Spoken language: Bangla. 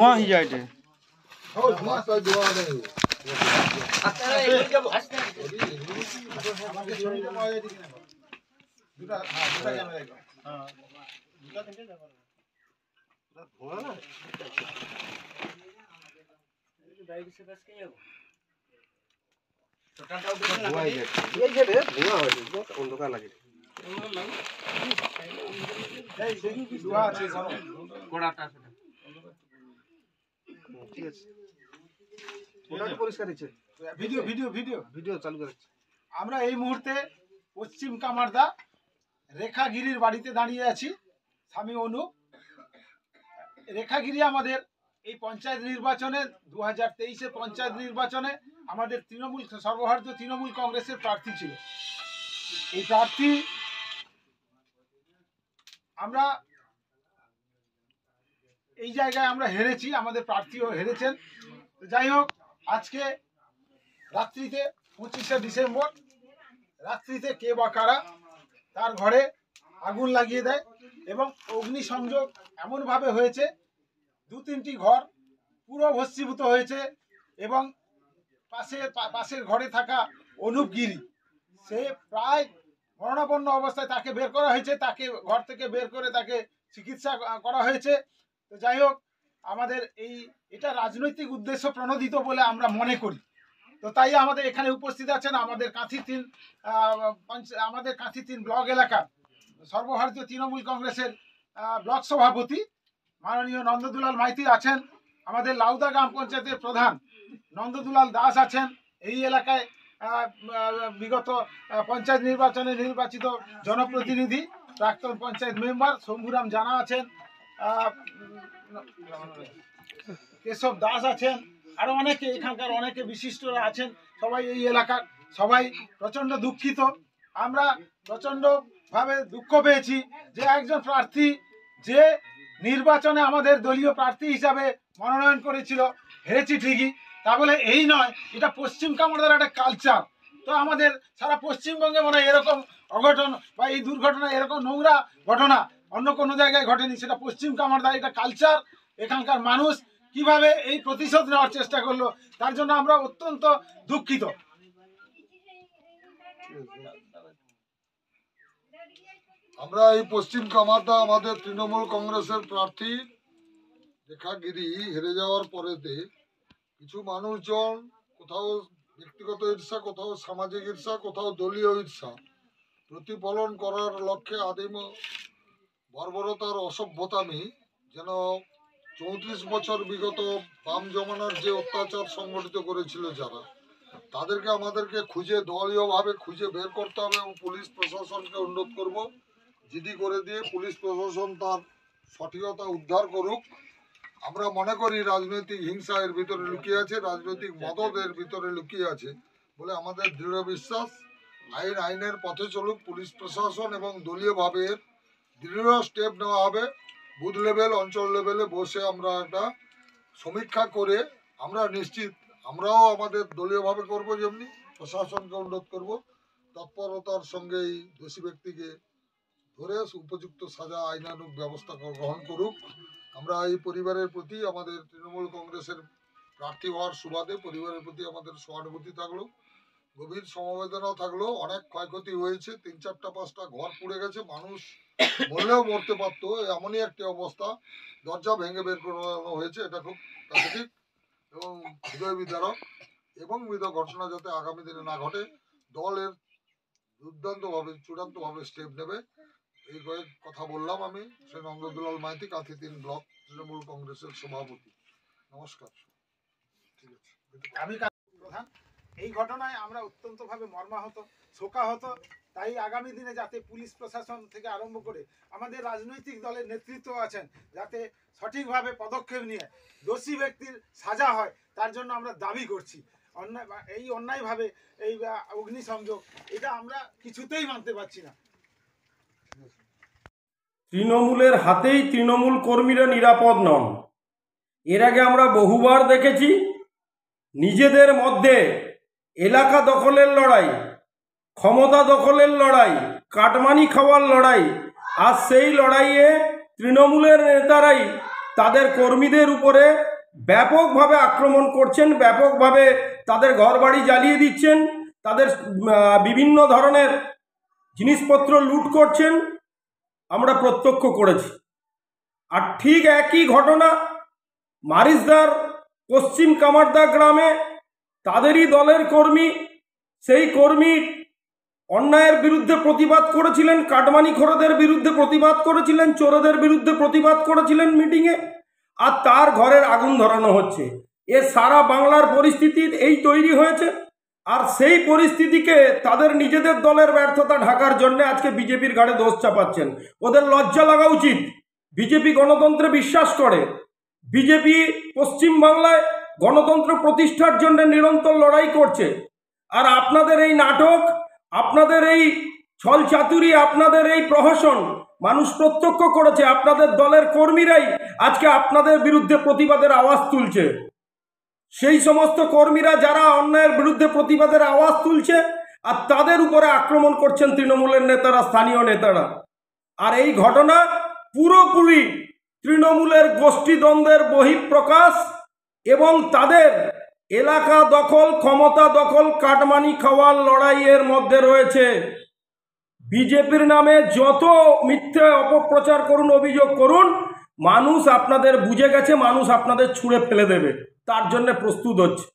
धुआं ही जाए अंधकार लगे ঠিক আছে ওটা পরিষ্কার হচ্ছে ভিডিও ভিডিও ভিডিও ভিডিও চালু করেছে। আমরা এই মুহূর্তে পশ্চিম কামারদা রেখাগিরির বাড়িতে দাঁড়িয়ে আছি। স্বামী অনুপ রেখাগিরি আমাদের এই পঞ্চায়েত নির্বাচনে 2023-এর পঞ্চায়েত নির্বাচনে আমাদের তৃণমূল সর্বভারতীয় তৃণমূল কংগ্রেসের প্রার্থী ছিল। এই প্রার্থী আমরা এই জায়গায় আমরা হেরেছি, আমাদের প্রার্থীও হেরেছেন। যাই হোক, আজকে রাত্রিতে 25শে ডিসেম্বর রাত্রিতে কে বা কারা তার ঘরে আগুন লাগিয়ে দেয় এবং অগ্নিসংযোগ এমনভাবে হয়েছে 2-3টি ঘর পুরো ভস্মীভূত হয়েছে এবং পাশের ঘরে থাকা অনুপ গিরি সে প্রায় মরণাপন্ন অবস্থায়, তাকে বের করা হয়েছে, তাকে ঘর থেকে বের করে তাকে চিকিৎসা করা হয়েছে। তো যাই হোক, আমাদের এটা রাজনৈতিক উদ্দেশ্য প্রণোদিত বলে আমরা মনে করি। তো তাই আমাদের এখানে উপস্থিত আছেন আমাদের কাঁথি 3 ব্লক এলাকার সর্বভারতীয় তৃণমূল কংগ্রেসের ব্লক সভাপতি মাননীয় নন্দদুলাল মাইতি আছেন, আমাদের লাউদা গ্রাম পঞ্চায়েতের প্রধান নন্দদুলাল দাস আছেন, এই এলাকায় বিগত পঞ্চায়েত নির্বাচনে নির্বাচিত জনপ্রতিনিধি প্রাক্তন পঞ্চায়েত মেম্বার শম্ভুরাম জানা আছেন, কেশব দাস আছেন, আরো অনেকে এখানকার অনেকে বিশিষ্টরা আছেন। সবাই এই এলাকার সবাই প্রচন্ড দুঃখিত। আমরা প্রচন্ড ভাবে দুঃখ পেয়েছি যে একজন প্রার্থী যে নির্বাচনে আমাদের দলীয় প্রার্থী হিসাবে মনোনয়ন করেছিল, হেরেছি ঠিকই, তা বলে এই নয় এটা পশ্চিম কামারদার একটা কালচার। তো আমাদের সারা পশ্চিমবঙ্গে মনে হয় এরকম অঘটন বা এই দুর্ঘটনা, এরকম নোংরা ঘটনা অন্য কোনো জায়গায় ঘটেনি, সেটা পশ্চিম কামারদার এটা কালচার। এখানকার মানুষ কিভাবে এই প্রতিশোধ নেওয়ার চেষ্টা করলো তার জন্য আমরা অত্যন্ত দুঃখিত। আমরা এই পশ্চিম কামারদা আমাদের তৃণমূল কংগ্রেসের প্রার্থী রেখাগিরি হেরে যাওয়ার পরেতে কিছু মানুষজন কোথাও ব্যক্তিগত ঈর্ষা, কোথাও সামাজিক ঈর্ষা, কোথাও দলীয় ঈর্ষা প্রতিফলন করার লক্ষ্যে আদিম বর্বরতার অসভ্যতামি যেন 34 বছর বিগত বাম জমানার যে অত্যাচার সংগঠিত করেছিল যারা, তাদেরকে আমাদেরকে দলীয়ভাবে খুঁজে বের করতে হবে এবং পুলিশ প্রশাসনকে অনুরোধ করব জিডি করে দিয়ে পুলিশ প্রশাসন তার সঠিকতা উদ্ধার করুক। আমরা মনে করি রাজনৈতিক হিংসা এর ভিতরে লুকিয়ে আছে, রাজনৈতিক মদত এর ভিতরে লুকিয়ে আছে বলে আমাদের দৃঢ় বিশ্বাস। আইনের পথে চলুক পুলিশ প্রশাসন এবং দলীয়ভাবে দৃঢ় স্টেপ নেওয়া হবে। বুথ লেভেল, অঞ্চল লেভেলে বসে আমরা একটা সমীক্ষা করে আমরা নিশ্চিত আমরাও আমাদের দলীয়ভাবে করব, যেমনি প্রশাসনকে অনুরোধ করব তৎপরতার সঙ্গে এই দোষী ব্যক্তিকে ধরে উপযুক্ত সাজা আইনানুগ ব্যবস্থা গ্রহণ করুক। আমরা এই পরিবারের প্রতি আমাদের তৃণমূল কংগ্রেসের প্রার্থী হওয়ার সুবাদে পরিবারের প্রতি আমাদের সহানুভূতি থাকলো, গভীর সমবেদনা থাকলো। অনেক ক্ষয়ক্ষতি হয়েছে, 3-4-5টা ঘর পুড়ে গেছে, মানুষ মরলেও মরতে পারতো, এমনই একটি অবস্থা। দরজা ভেঙে বের করানো হয়েছে, এটা খুব প্রাকৃতিক এবং হৃদয় বিদারক এবং মৃত ঘটনা যাতে আগামী দিনে না ঘটে দলের দুর্দান্তভাবে চূড়ান্তভাবে স্টেপ নেবে। এই কয়েক কথা বললাম আমি। শ্রী নন্দদুলাল মাইতি, কাঁথি 3 ব্লক তৃণমূল কংগ্রেসের সভাপতি। নমস্কার। ঠিক আছে, আমি প্রধান। এই ঘটনায় আমরা অত্যন্তভাবে মর্মাহত, শোকাহত। তাই আগামী দিনে যাতে পুলিশ প্রশাসন থেকে আরম্ভ করে আমাদের রাজনৈতিক দলের নেতৃত্ব আছেন, যাতে সঠিকভাবে পদক্ষেপ নিয়ে দোষী ব্যক্তির সাজা হয় তার জন্য আমরা দাবি করছি। অন্যায়ভাবে এই অগ্নিসংযোগ এটা আমরা কিছুতেই মানতে পারছি না। তৃণমূলের হাতেই তৃণমূল কর্মীরা নিরাপদ নন। এর আগে আমরা বহুবার দেখেছি নিজেদের মধ্যে এলাকা দখলের লড়াই, ক্ষমতা দখলের লড়াই, কাটমানি খাওয়ার লড়াই, আর সেই লড়াইয়ে তৃণমূলের নেতারাই তাদের কর্মীদের উপরে ব্যাপকভাবে আক্রমণ করছেন, ব্যাপকভাবে তাদের ঘরবাড়ি জ্বালিয়ে দিচ্ছেন, তাদের বিভিন্ন ধরনের জিনিসপত্র লুট করছেন, আমরা প্রত্যক্ষ করেছি। আর ঠিক একই ঘটনা মারিসদার পশ্চিম কামারদা গ্রামে তাদেরই দলের কর্মী, সেই কর্মী অন্যায়ের বিরুদ্ধে প্রতিবাদ করেছিলেন, কাটমানিখোরদের বিরুদ্ধে প্রতিবাদ করেছিলেন, চোরদের বিরুদ্ধে প্রতিবাদ করেছিলেন মিটিংয়ে, আর তার ঘরের আগুন ধরানো হচ্ছে। এ সারা বাংলার পরিস্থিতি এই তৈরি হয়েছে। আর সেই পরিস্থিতিকে তাদের নিজেদের দলের ব্যর্থতা ঢাকার জন্য আজকে বিজেপির ঘাড়ে দোষ চাপাচ্ছেন। ওদের লজ্জা লাগা উচিত। বিজেপি গণতন্ত্রে বিশ্বাস করে, বিজেপি পশ্চিম বাংলায় গণতন্ত্র প্রতিষ্ঠার জন্য নিরন্তর লড়াই করছে। আর আপনাদের এই নাটক, আপনাদের এই ছলচাতুরি, আপনাদের এই প্রহসন মানুষ প্রত্যক্ষ করেছে। আপনাদের দলের কর্মীরাই আজকে আপনাদের বিরুদ্ধে প্রতিবাদের আওয়াজ তুলছে। সেই সমস্ত কর্মীরা যারা অন্যায়ের বিরুদ্ধে প্রতিবাদের আওয়াজ তুলছে, আর তাদের উপরে আক্রমণ করছেন তৃণমূলের নেতারা, স্থানীয় নেতারা। আর এই ঘটনা পুরোপুরি তৃণমূলের গোষ্ঠীদ্বন্দ্বের বহিঃপ্রকাশ এবং তাদের এলাকা দখল, ক্ষমতা দখল, কাটমানি খাওয়ার লড়াইয়ের মধ্যে রয়েছে। বিজেপির নামে যত মিথ্যে অপপ্রচার করুন, অভিযোগ করুন, মানুষ আপনাদের বুঝে গেছে, মানুষ আপনাদের ছুঁড়ে ফেলে দেবে, তার জন্য প্রস্তুত হচ্ছে।